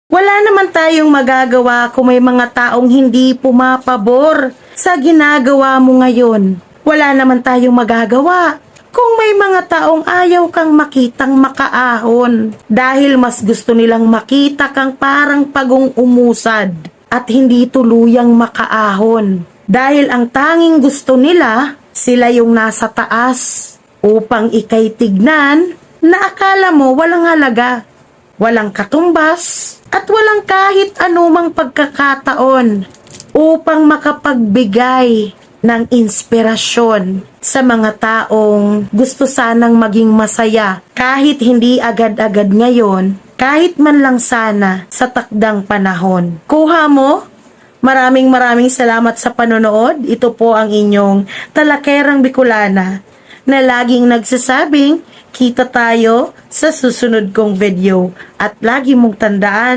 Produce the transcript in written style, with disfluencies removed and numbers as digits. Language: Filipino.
Wala naman tayong magagawa kung may mga taong hindi pumapabor sa ginagawa mo ngayon. Wala naman tayong magagawa kung may mga taong ayaw kang makitang makaahon dahil mas gusto nilang makita kang parang pagong umusad at hindi tuluyang makaahon. Dahil ang tanging gusto nila, sila yung nasa taas upang ikay tignan na akala mo walang halaga, walang katumbas, at walang kahit anumang pagkakataon upang makapagbigay ng inspirasyon sa mga taong gusto sanang maging masaya kahit hindi agad-agad ngayon, kahit man lang sana sa takdang panahon. Kuha mo? Maraming salamat sa panonood. Ito po ang inyong Talakerang Bicolana na laging nagsasabing, kita tayo sa susunod kong video. At lagi mong tandaan,